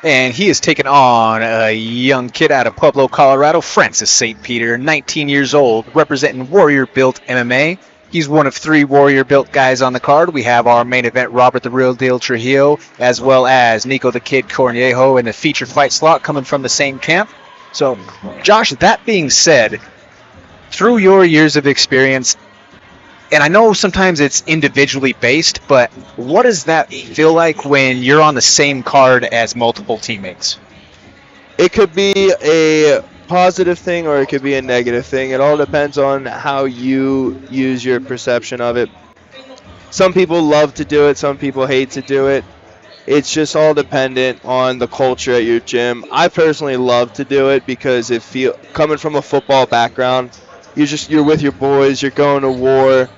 And he is taking on a young kid out of Pueblo, Colorado, Francis St. Peter, 19 years old, representing Warrior Built MMA. He's one of 3 Warrior Built guys on the card. We have our main event, Robert the Real Deal Trujillo, as well as Nico the Kid Cornejo in the feature fight slot coming from the same camp. So, Josh, that being said, through your years of experience, and I know sometimes it's individually based, but what does that feel like when you're on the same card as multiple teammates? It could be a positive thing or it could be a negative thing. It all depends on how you use your perception of it. Some people love to do it, some people hate to do it. It's just all dependent on the culture at your gym. I personally love to do it because coming from a football background, you're with your boys, you're going to war.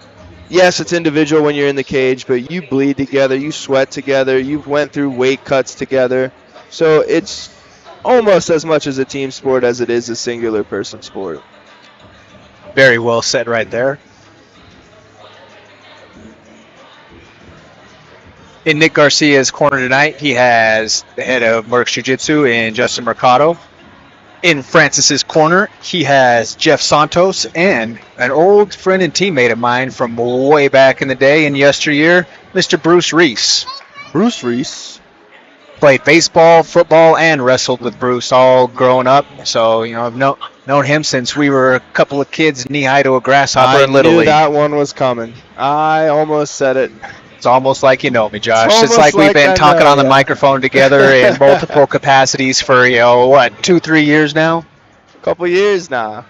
Yes, it's individual when you're in the cage, but you bleed together, you sweat together, you've went through weight cuts together. So it's almost as much as a team sport as it is a singular person sport. Very well said right there. In Nick Garcia's corner tonight, he has the head of Merck's Jiu-Jitsu in Justin Mercado. In Francis's corner, he has Jeff Santos and an old friend and teammate of mine from way back in the day in yesteryear, Mr. Bruce Reese. Bruce Reese played baseball, football, and wrestled with Bruce all growing up. So, I've known him since we were a couple of kids knee-high to a grasshopper in Little League. I knew that one was coming. I almost said it. It's almost like you know me, Josh. It's like we've been talking on the microphone together in multiple capacities for, 2-3 years now? A couple years now.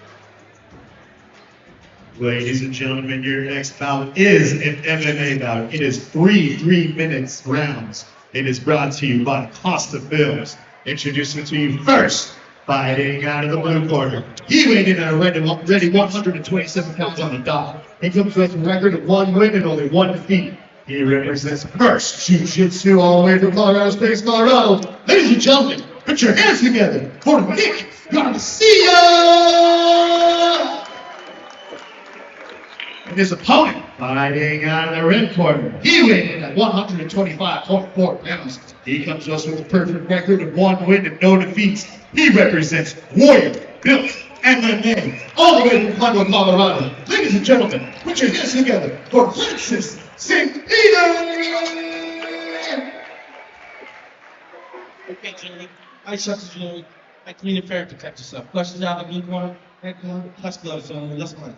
Ladies and gentlemen, your next bout is an MMA bout. It is 3 minutes rounds. It is brought to you by Costa Films. Introducing to you first, fighting out of the blue corner. He weighed in at a ready 127 pounds on the dot. He comes with a record of 1 win and only 1 defeat. He represents First Jiu-Jitsu all the way from Colorado Springs, Colorado. Ladies and gentlemen, put your hands together for Nick Garcia! And his opponent, fighting out of the red corner. He weighed in at 125.4 pounds. He comes to us with a perfect record of 1 win and no defeats. He represents Warrior Built MMA all the way from Pueblo, Colorado. Ladies and gentlemen, put your hands together for Francis St. Peter! Okay, Jerry. I shut the Jerry. I clean and fair, protect yourself. Questions out of the blue corner, red corner, plus gloves on. Let's go.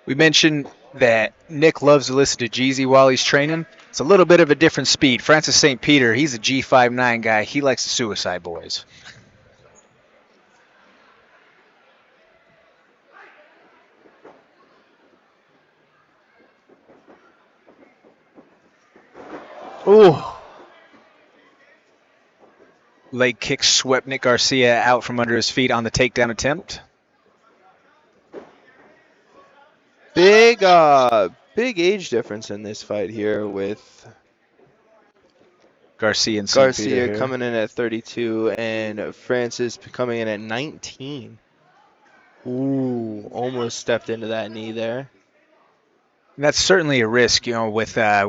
We mentioned that Nick loves to listen to Jeezy while he's training. It's a little bit of a different speed. Francis St. Peter, he's a G59 guy. He likes the Suicide Boys. Ooh. Leg kick swept Nick Garcia out from under his feet on the takedown attempt. Big age difference in this fight here with Garcia and St. Peter Garcia coming in at 32 and Francis coming in at 19. Ooh, almost stepped into that knee there. And that's certainly a risk, with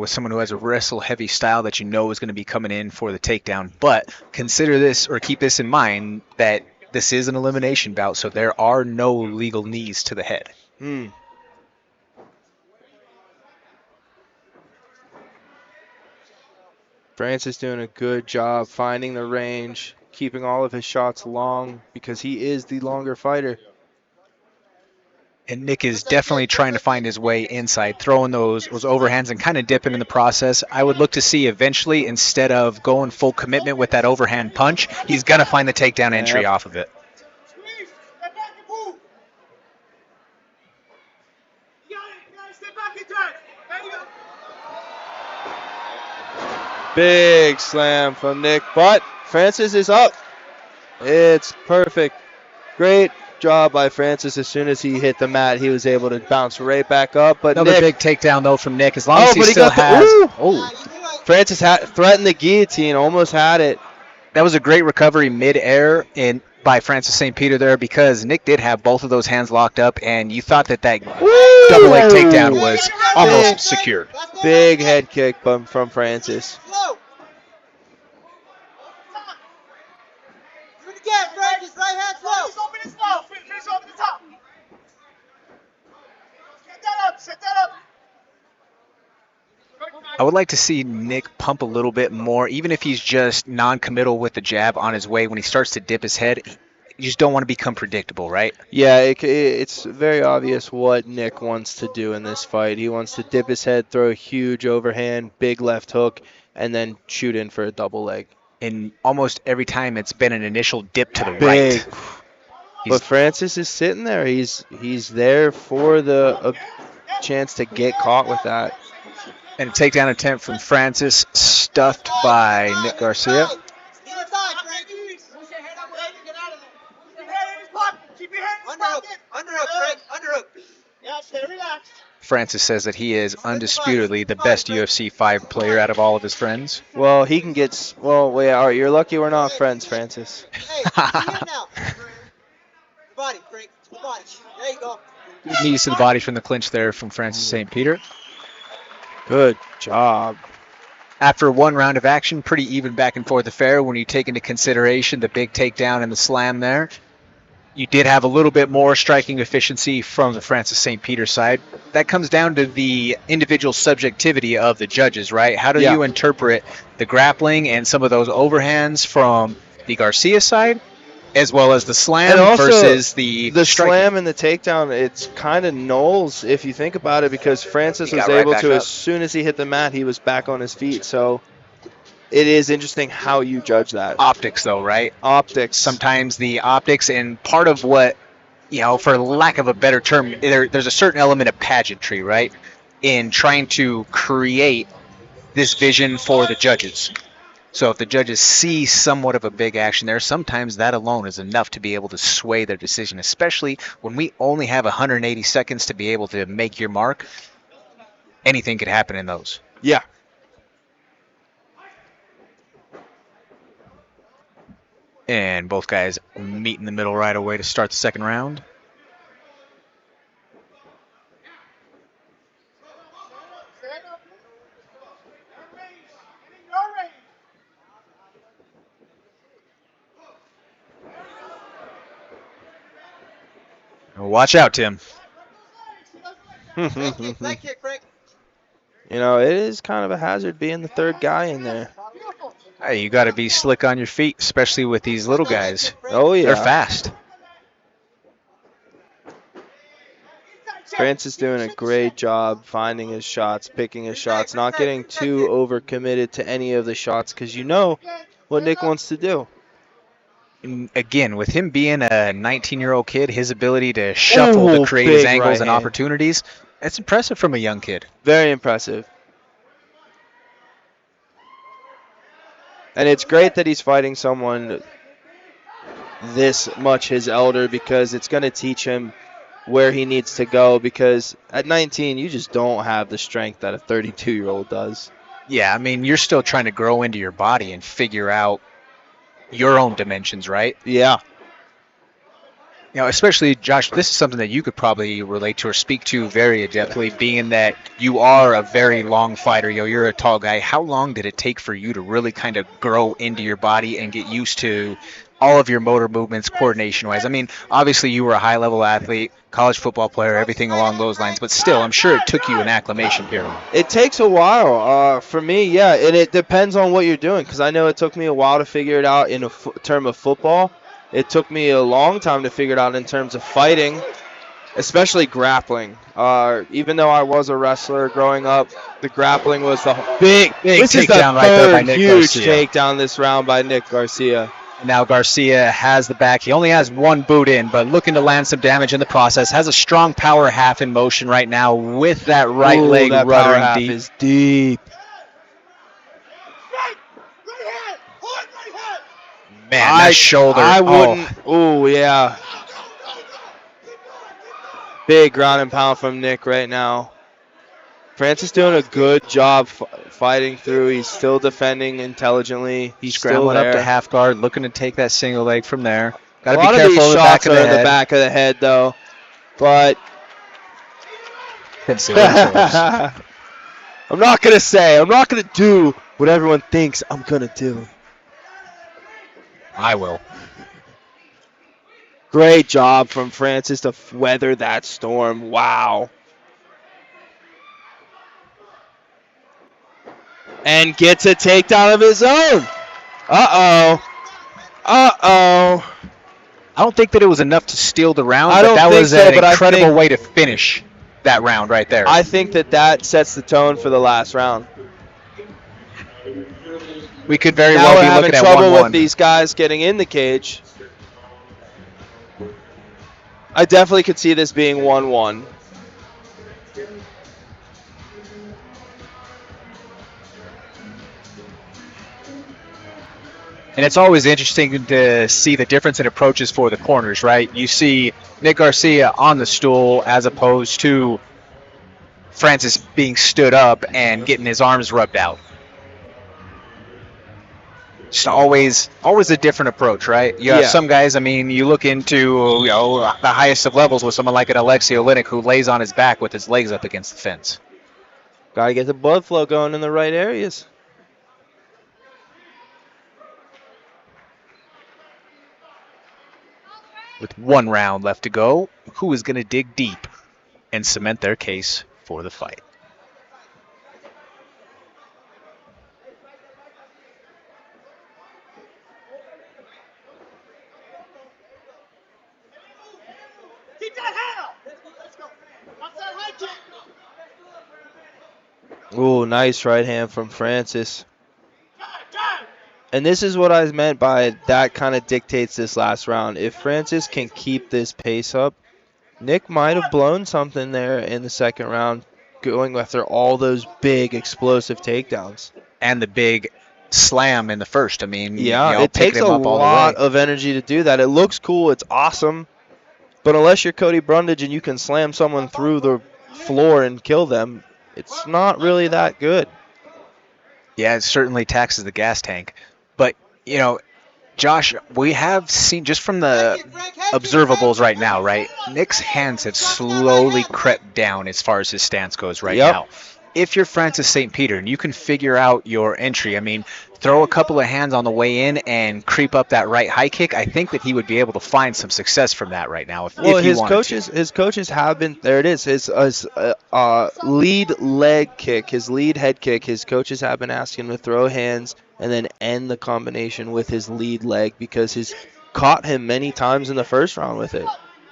someone who has a wrestle-heavy style that is going to be coming in for the takedown. But consider this, or keep this in mind, that this is an elimination bout, so there are no legal knees to the head. Francis doing a good job finding the range, keeping all of his shots long because he is the longer fighter. And Nick is definitely trying to find his way inside, throwing those overhands and kind of dipping in the process. I would look to see eventually, instead of going full commitment with that overhand punch, he's going to find the takedown entry off of it. Big slam from Nick, but Francis is up. It's perfect. Great job by Francis. As soon as he hit the mat, he was able to bounce right back up. But another big takedown, though, from Nick, as long as he still has... Francis threatened the guillotine, almost had it. That was a great recovery mid-air by Francis St. Peter there, because Nick did have both of those hands locked up, and you thought that double leg takedown was almost secured. Big head kick from Francis. would like to see Nick pump a little bit more, even if he's just non-committal with the jab on his way. When he starts to dip his head, you just don't want to become predictable, right? Yeah, it's very obvious what Nick wants to do in this fight. He wants to dip his head, throw a huge overhand, big left hook, and then shoot in for a double leg. And almost every time it's been an initial dip to the Big. right. But Francis is sitting there. He's there for the chance to get caught with that. And a takedown attempt from Francis, stuffed by Nick Garcia. Francis says that he is undisputedly the best UFC 5 player out of all of his friends. Well, he can get. Well, wait, all right, you're lucky we're not friends, Francis. Body, Frank. The body. There you go. Good knees to the body from the clinch there from Francis St. Peter. Good job. After one round of action, pretty even back and forth affair when you take into consideration the big takedown and the slam there. You did have a little bit more striking efficiency from the Francis St. Peter side. That comes down to the individual subjectivity of the judges, right? How do you interpret the grappling and some of those overhands from the Garcia side, as well as the slam versus the striking? Slam and the takedown, it's kind of nulls if you think about it, because Francis was able to, as soon as he hit the mat, he was back on his feet. So it is interesting how you judge that. Optics, though, right? Optics. Sometimes the optics, and part of what, for lack of a better term, there's a certain element of pageantry, right, in trying to create this vision for the judges. So if the judges see somewhat of a big action there, sometimes that alone is enough to be able to sway their decision, especially when we only have 180 seconds to be able to make your mark. Anything could happen in those. Yeah. And both guys meet in the middle right away to start the second round. Watch out, Tim. Leg kick, Frank. It is kind of a hazard being the third guy in there. Hey, you got to be slick on your feet, especially with these little guys. Oh, yeah. They're fast. Francis doing a great job finding his shots, picking his shots, not getting too overcommitted to any of the shots, because you know what Nick wants to do. And again, with him being a 19-year-old kid, his ability to shuffle to create his angles and opportunities, that's impressive from a young kid. Very impressive. And it's great that he's fighting someone this much his elder, because it's going to teach him where he needs to go, because at 19, you just don't have the strength that a 32-year-old does. Yeah, I mean, you're still trying to grow into your body and figure out your own dimensions, right? Yeah. Especially, Josh, this is something that you could probably relate to or speak to very adeptly, being that you are a very long fighter. You're a tall guy. How long did it take for you to really kind of grow into your body and get used to all of your motor movements, coordination-wise? I mean, obviously you were a high-level athlete, college football player, everything along those lines, but still, I'm sure it took you an acclimation period. It takes a while. For me, yeah, and it depends on what you're doing, because I know it took me a while to figure it out in term of football. It took me a long time to figure it out in terms of fighting, especially grappling. Even though I was a wrestler growing up, the grappling was the big this is the takedown right there by Nick huge Garcia. Takedown this round by Nick Garcia. Now Garcia has the back. He only has one boot in, but looking to land some damage in the process. Has a strong power half in motion right now with that right leg that power ruddering half deep. is deep. Man, that shoulder. I wouldn't. Oh, yeah. Big ground and pound from Nick right now. Francis doing a good job fighting through. He's still defending intelligently. He's Scrambling still up to half guard, looking to take that single leg from there. Got to a be lot careful of these of the back shots of are the in head. the back of the head, though. But I'm not going to say. I'm not going to do what everyone thinks I'm going to do. I will. Great job from Francis to weather that storm. Wow. And gets a takedown of his own. Uh-oh. Uh-oh. I don't think that it was enough to steal the round, I but don't that think was so, an but I incredible think- way to finish that round right there. I think that sets the tone for the last round. We could very Now well we're be having looking at trouble 1-1. with these guys getting in the cage. I definitely could see this being 1-1. And it's always interesting to see the difference in approaches for the corners, right? You see Nick Garcia on the stool as opposed to Francis being stood up and getting his arms rubbed out. Just always a different approach, right? You have Yeah. some guys, I mean, you look into the highest of levels with someone like an Alexei Oleinik who lays on his back with his legs up against the fence. Got to get the blood flow going in the right areas. With 1 round left to go, who is going to dig deep and cement their case for the fight? Keep that hand up. Let's go. Outside high kick. Ooh, nice right hand from Francis. And this is what I meant by that kind of dictates this last round. If Francis can keep this pace up, Nick might have blown something there in the second round, going after all those big explosive takedowns. And the big slam in the first. I mean, Yeah, it picking takes him a up all the lot way. of energy to do that. It looks cool, it's awesome, but unless you're Cody Brundage and you can slam someone through the floor and kill them, it's not really that good. Yeah, it certainly taxes the gas tank. But, Josh, we have seen just from the observables right now, right? Nick's hands have slowly crept down as far as his stance goes right Yep. now. If you're Francis St. Peter and you can figure out your entry, I mean, throw a couple of hands on the way in and creep up that right high kick, I think that he would be able to find some success from that right now if he His wanted his coaches have been there. It is his lead leg kick, his lead head kick. His coaches have been asking him to throw hands and then end the combination with his lead leg because he's caught him many times in the first round with it.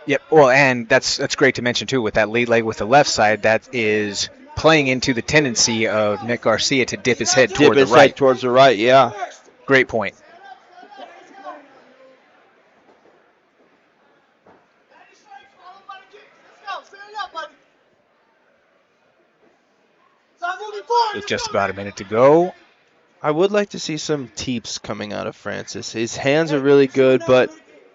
Yep. Well, and that's great to mention too with that lead leg with the left side. That is playing into the tendency of Nick Garcia to dip his head Dip toward his the right. head towards the right, yeah. Great point. With just about a minute to go. I would like to see some teeps coming out of Francis. His hands are really good, but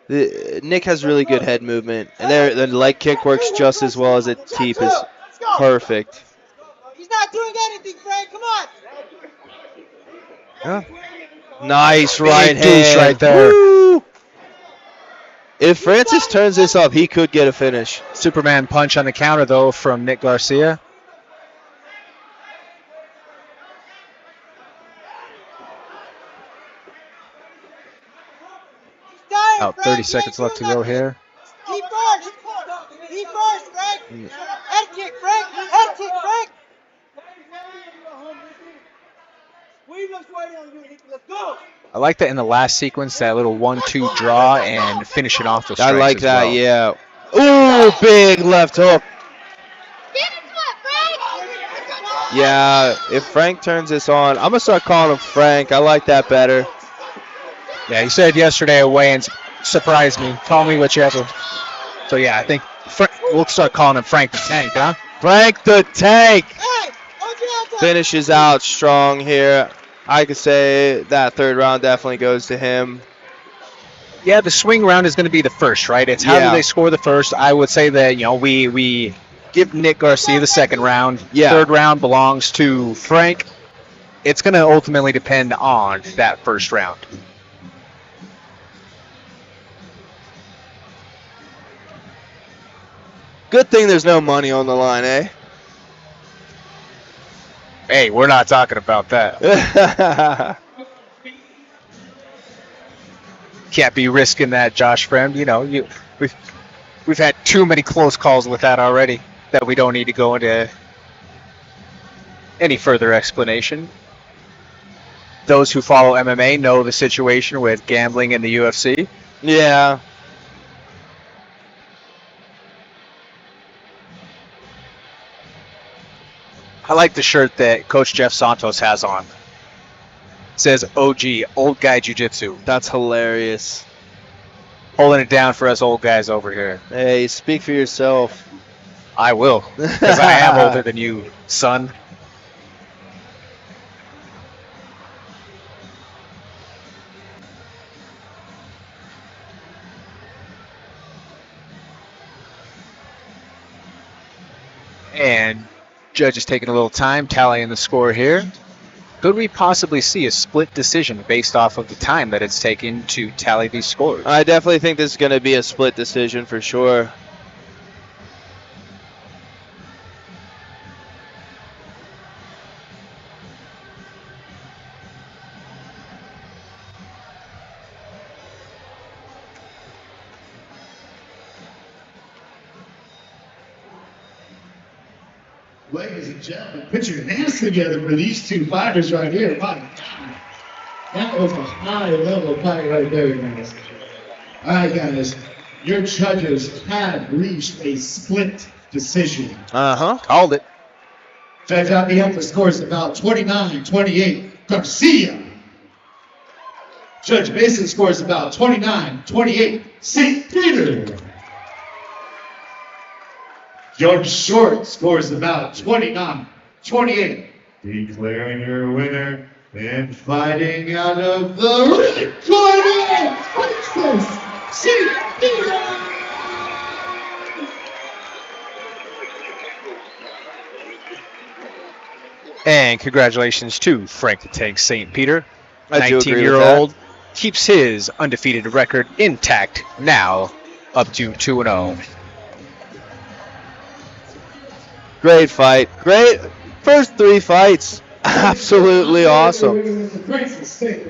Nick has really good head movement. And the leg kick works just as well as a teep is perfect. He's not doing anything, Frank. Come on. Yeah. Nice right Big deuce hand. right there. Woo! If Francis turns this up, he could get a finish. Superman punch on the counter, though, from Nick Garcia. About 30 seconds left to go here. He first. He first, Frank. Head kick, Frank. Head kick, Frank. Let's go. I like that in the last sequence, that little 1-2 draw and finishing off the I strikes like as that, well. yeah. Ooh, big left hook. Yeah, if Frank turns this on, I'm going to start calling him Frank. I like that better. Yeah, he said yesterday at weigh-ins, surprise me, call me whichever. So yeah, I think we'll start calling him Frank the Tank, huh? Frank the Tank Hey, OG outside. finishes out strong here. I could say that third round definitely goes to him. Yeah, the swing round is going to be the first, right? It's how Yeah. do they score the first. I would say that, we give Nick Garcia the second round. Yeah. Third round belongs to Frank. It's going to ultimately depend on that first round. Good thing there's no money on the line, eh? Hey, we're not talking about that. Can't be risking that, Josh, friend. We've had too many close calls with that already that we don't need to go into any further explanation. Those who follow MMA know the situation with gambling in the UFC. Yeah. I like the shirt that Coach Jeff Santos has on. It says OG, Old Guy Jiu-Jitsu. That's hilarious. Holding it down for us old guys over here. Hey, speak for yourself. I will, because I am older than you, son. And judge is taking a little time tallying the score here. Could we possibly see a split decision based off of the time that it's taken to tally these scores? I definitely think this is going to be a split decision for sure. Ladies and gentlemen, put your hands together for these two fighters right here. My God. That was a high level fight right there, guys. All right, guys. Your judges have reached a split decision. Called it. Judge out the upper scores about 29-28. Garcia. Judge Mason scores about 29-28. St. Peter. George Short scores about 29-28. Declaring your winner and fighting out of the red corner, Francis St. Peter. And congratulations to Frank the Tank St. Peter. I do agree with 19-year-old keeps his undefeated record intact, now up to 2-0. Great fight. Great. First three fights. Absolutely awesome.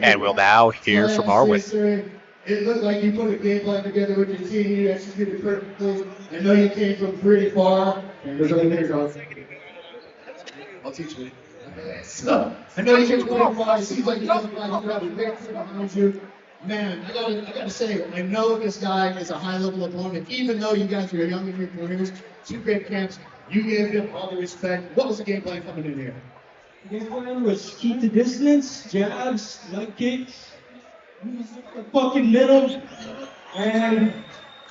And we'll now hear from our winner. It looked like you put a game plan together with your team. You executed perfectly. I know you came from pretty far. There's only there, guys. I'll teach you. So, I know you came from pretty far. It seems like you have a big thing behind you. Man, I gotta say, I know this guy is a high-level opponent. Even though you guys are young in your careers, two great camps. You gave him all the respect. What was the game plan coming in here? The game plan was keep the distance, jabs, leg kicks, the fucking middle, and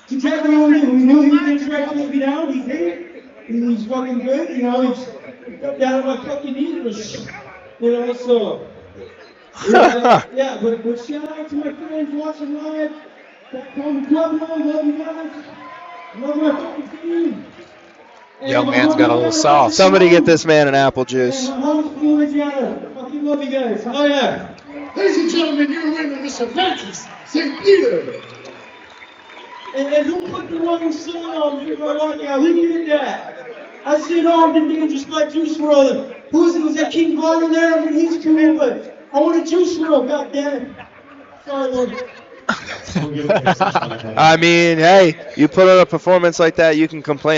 exactly what we knew he didn't try to put me down. He did. He was fucking good, you know. He got down on my fucking knees, you know. So yeah, but shout out to my friends watching live. Back home, club, love you guys. Love my fucking team. Young man's got a little sauce. Somebody get this man an apple juice. Fucking love you guys. Oh yeah. Ladies and gentlemen, your winner, Mr. Francis St. Peter. And who put the wrong song on for my workout? Who did that? I said, oh, I'm thinking just like Juice WRLD. Was that King Von in there? I mean, he's cool, but I want a Juice WRLD, goddammit. Sorry, Lord. I mean, hey, you put on a performance like that, you can complain.